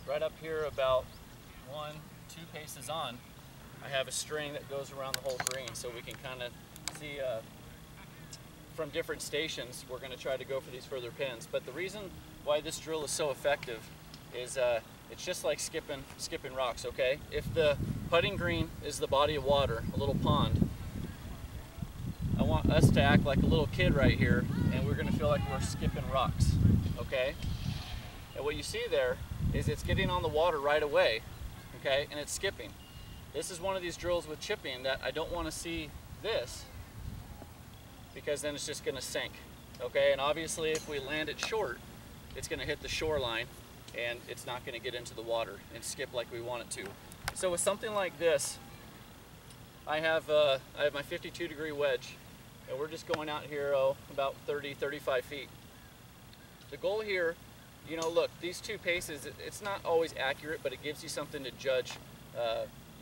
right up here about 1-2 paces on, I have a string that goes around the whole green, so we can kind of see from different stations. We're going to try to go for these further pins. But the reason why this drill is so effective is it's just like skipping rocks, okay? If the putting green is the body of water, a little pond, I want us to act like a little kid right here, and we're going to feel like we're skipping rocks, okay? And what you see there is it's getting on the water right away, okay, and it's skipping. This is one of these drills with chipping that I don't want to see this, because then it's just going to sink, okay? And obviously if we land it short, it's going to hit the shoreline and it's not going to get into the water and skip like we want it to. So with something like this, I have my 52-degree wedge, and we're just going out here about 30-35 feet. The goal here, you know, look, these 2 paces, it's not always accurate, but it gives you something to judge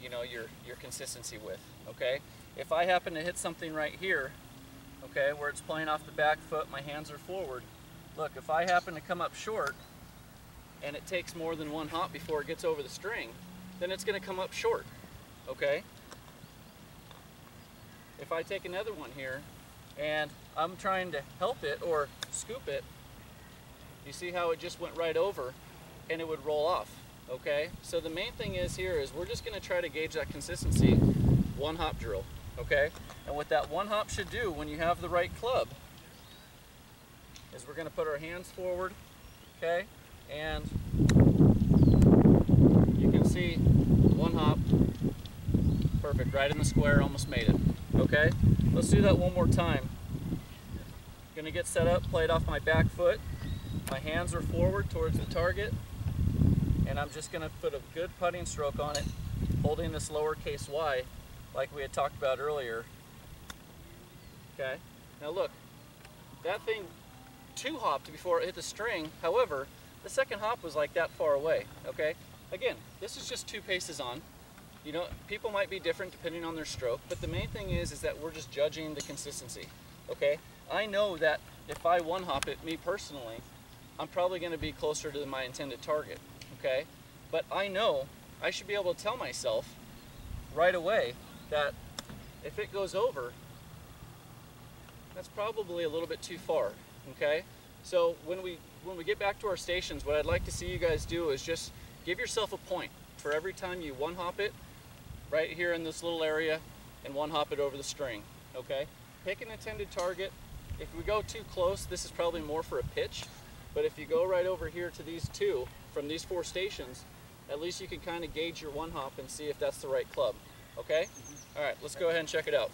you know, your consistency with, okay? If I happen to hit something right here, okay, where it's playing off the back foot, my hands are forward, look, if I happen to come up short and it takes more than 1 hop before it gets over the string, then it's going to come up short, okay? If I take another one here and I'm trying to help it or scoop it, you see how it just went right over and it would roll off, okay? So the main thing is here is we're just going to try to gauge that consistency, 1 hop drill, okay? And what that 1 hop should do when you have the right club is we're going to put our hands forward, okay? And you can see 1 hop, perfect, right in the square, almost made it, okay? Let's do that one more time. Going to get set up, play it off my back foot. My hands are forward towards the target, and I'm just going to put a good putting stroke on it, holding this lowercase y like we had talked about earlier. Okay, now look, that thing 2 hopped before it hit the string. However, the second hop was like that far away, okay? Again, this is just 2 paces on. You know, people might be different depending on their stroke, but the main thing is that we're just judging the consistency, okay? I know that if I 1 hop it, me personally, I'm probably going to be closer to my intended target, okay? But I know I should be able to tell myself right away that if it goes over, that's probably a little bit too far, okay? So when we get back to our stations, what I'd like to see you guys do is just give yourself a point for every time you 1 hop it right here in this little area and 1 hop it over the string, okay? Pick an intended target. If we go too close, this is probably more for a pitch, but if you go right over here to these 2 from these 4 stations, at least you can kind of gauge your 1 hop and see if that's the right club, okay? All right, let's go ahead and check it out.